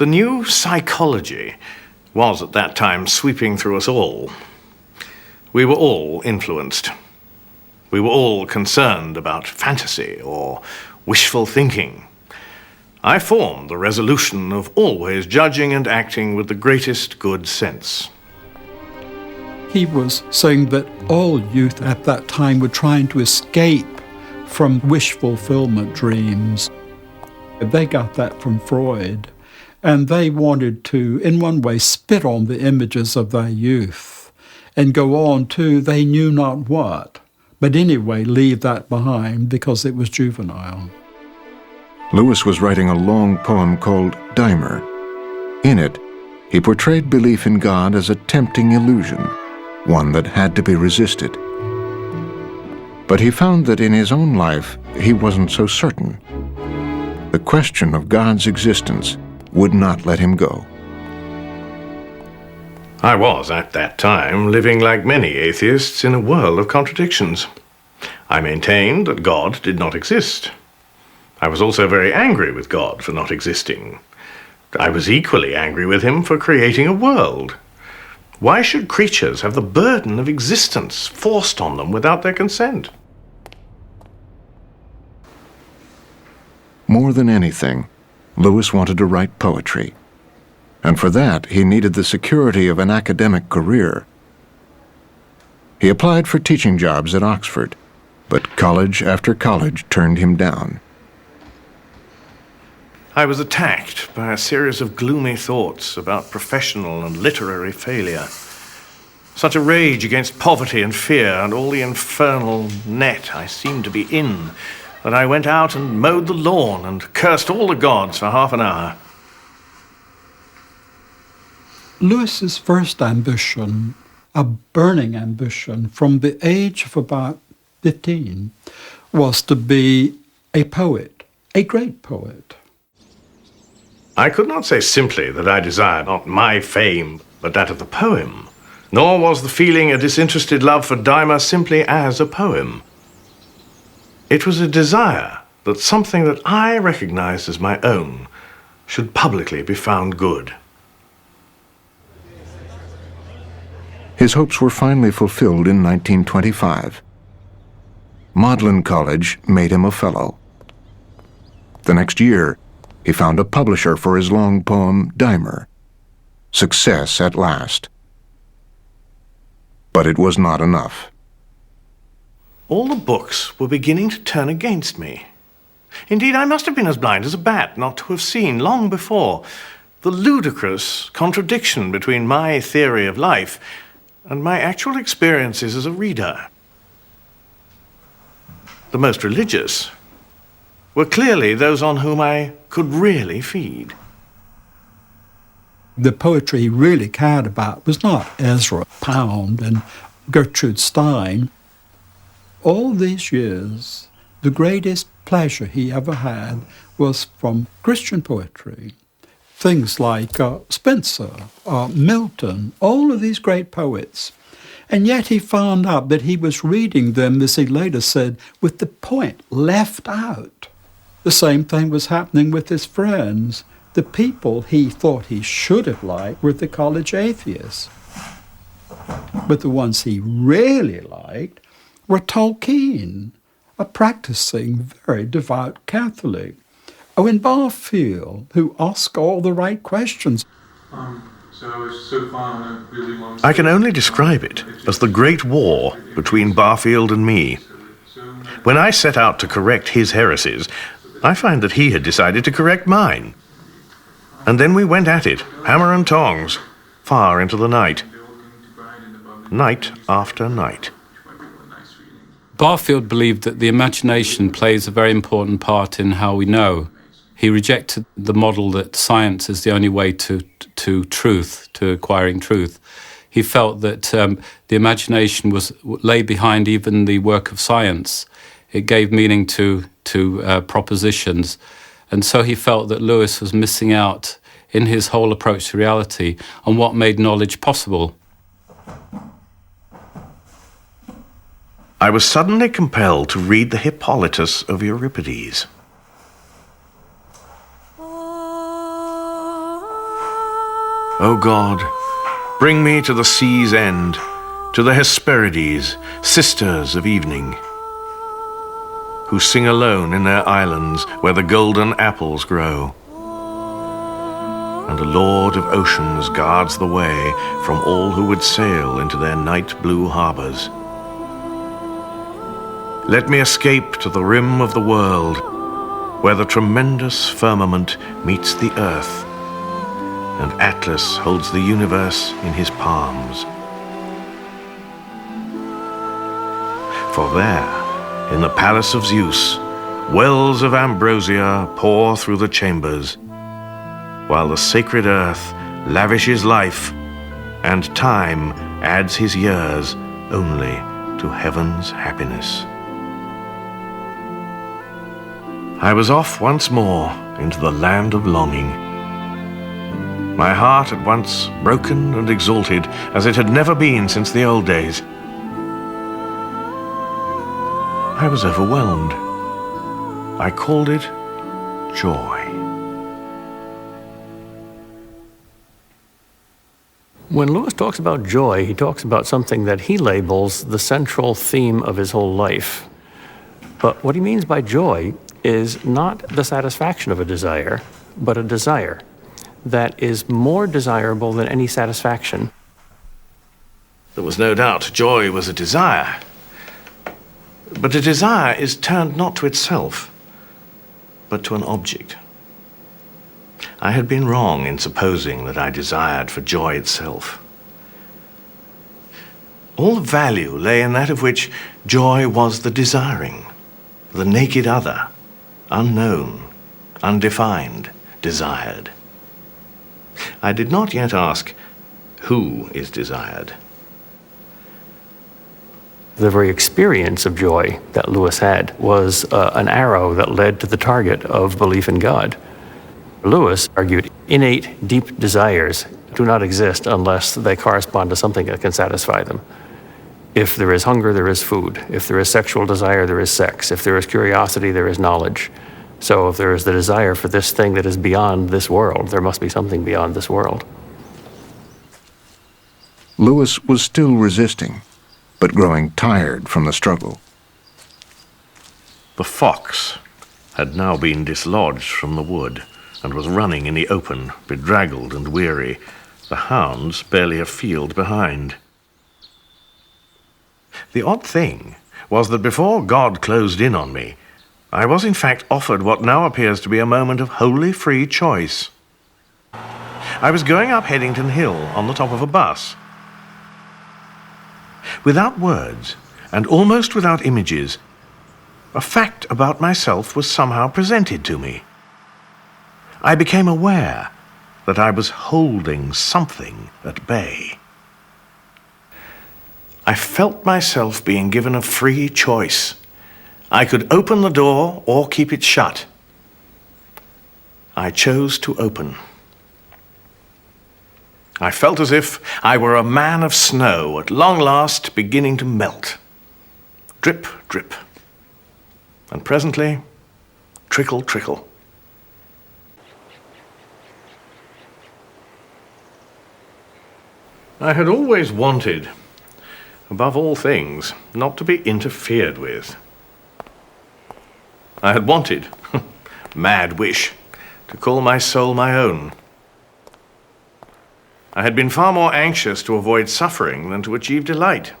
The new psychology was at that time sweeping through us all. We were all influenced. We were all concerned about fantasy or wishful thinking. I formed the resolution of always judging and acting with the greatest good sense. He was saying that all youth at that time were trying to escape from wish fulfillment dreams. They got that from Freud, and they wanted to, in one way, spit on the images of their youth and go on to they knew not what, but anyway leave that behind because it was juvenile. Lewis was writing a long poem called Dimer. In it, he portrayed belief in God as a tempting illusion, one that had to be resisted. But he found that in his own life, he wasn't so certain. The question of God's existence would not let him go. I was, at that time, living like many atheists in a whirl of contradictions. I maintained that God did not exist. I was also very angry with God for not existing. I was equally angry with him for creating a world. Why should creatures have the burden of existence forced on them without their consent? More than anything, Lewis wanted to write poetry. And for that, he needed the security of an academic career. He applied for teaching jobs at Oxford, but college after college turned him down. I was attacked by a series of gloomy thoughts about professional and literary failure. Such a rage against poverty and fear and all the infernal net I seemed to be in that I went out and mowed the lawn and cursed all the gods for half an hour. Lewis's first ambition, a burning ambition from the age of about 15, was to be a poet, a great poet. I could not say simply that I desired not my fame, but that of the poem, nor was the feeling a disinterested love for Dimer simply as a poem. It was a desire that something that I recognized as my own should publicly be found good. His hopes were finally fulfilled in 1925. Magdalen College made him a fellow. The next year, he found a publisher for his long poem, Dimer. Success at last. But it was not enough. All the books were beginning to turn against me. Indeed, I must have been as blind as a bat not to have seen, long before, the ludicrous contradiction between my theory of life and my actual experiences as a reader. The most religious were clearly those on whom I could really feed. The poetry he really cared about was not Ezra Pound and Gertrude Stein. All these years, the greatest pleasure he ever had was from Christian poetry. Things like Spencer, Milton, all of these great poets. And yet he found out that he was reading them, as he later said, with the point left out. The same thing was happening with his friends. The people he thought he should have liked were the college atheists. But the ones he really liked were Tolkien, a practicing, very devout Catholic. Oh, and Barfield, who asked all the right questions. I can only describe it as the great war between Barfield and me. When I set out to correct his heresies, I find that he had decided to correct mine. And then we went at it, hammer and tongs, far into the night. Night after night. Barfield believed that the imagination plays a very important part in how we know. He rejected the model that science is the only way to truth, to acquiring truth. He felt that the imagination lay behind even the work of science. It gave meaning to propositions. And so he felt that Lewis was missing out in his whole approach to reality on what made knowledge possible. I was suddenly compelled to read the Hippolytus of Euripides. O God, bring me to the sea's end, to the Hesperides, sisters of evening, who sing alone in their islands where the golden apples grow. And the Lord of oceans guards the way from all who would sail into their night blue harbors. Let me escape to the rim of the world, where the tremendous firmament meets the earth, and Atlas holds the universe in his palms. For there, in the palace of Zeus, wells of ambrosia pour through the chambers, while the sacred earth lavishes life, and time adds his years only to heaven's happiness. I was off once more into the land of longing, my heart at once broken and exalted as it had never been since the old days. I was overwhelmed. I called it joy. When Lewis talks about joy, he talks about something that he labels the central theme of his whole life. But what he means by joy is not the satisfaction of a desire, but a desire that is more desirable than any satisfaction. There was no doubt joy was a desire. But a desire is turned not to itself, but to an object. I had been wrong in supposing that I desired for joy itself. All the value lay in that of which joy was the desiring, the naked other, unknown, undefined, desired. I did not yet ask, who is desired? The very experience of joy that Lewis had was an arrow that led to the target of belief in God. Lewis argued innate, deep desires do not exist unless they correspond to something that can satisfy them. If there is hunger, there is food. If there is sexual desire, there is sex. If there is curiosity, there is knowledge. So if there is the desire for this thing that is beyond this world, there must be something beyond this world. Lewis was still resisting, but growing tired from the struggle. The fox had now been dislodged from the wood and was running in the open, bedraggled and weary, the hounds barely a field behind. The odd thing was that before God closed in on me, I was in fact offered what now appears to be a moment of wholly free choice. I was going up Headington Hill on the top of a bus. Without words, and almost without images, a fact about myself was somehow presented to me. I became aware that I was holding something at bay. I felt myself being given a free choice. I could open the door or keep it shut. I chose to open. I felt as if I were a man of snow at long last beginning to melt. Drip, drip. And presently, trickle, trickle. I had always wanted, above all things, not to be interfered with. I had wanted, mad wish, to call my soul my own. I had been far more anxious to avoid suffering than to achieve delight.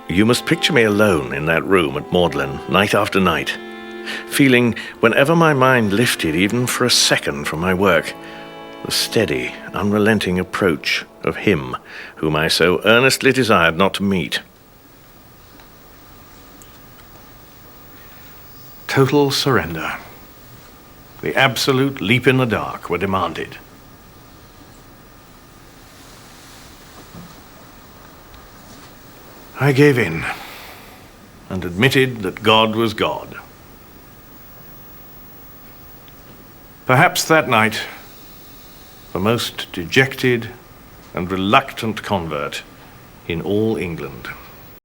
You must picture me alone in that room at Magdalen, night after night, feeling, whenever my mind lifted even for a second from my work, the steady, unrelenting approach of him whom I so earnestly desired not to meet. Total surrender. The absolute leap in the dark were demanded. I gave in and admitted that God was God. Perhaps that night, the most dejected and reluctant convert in all England.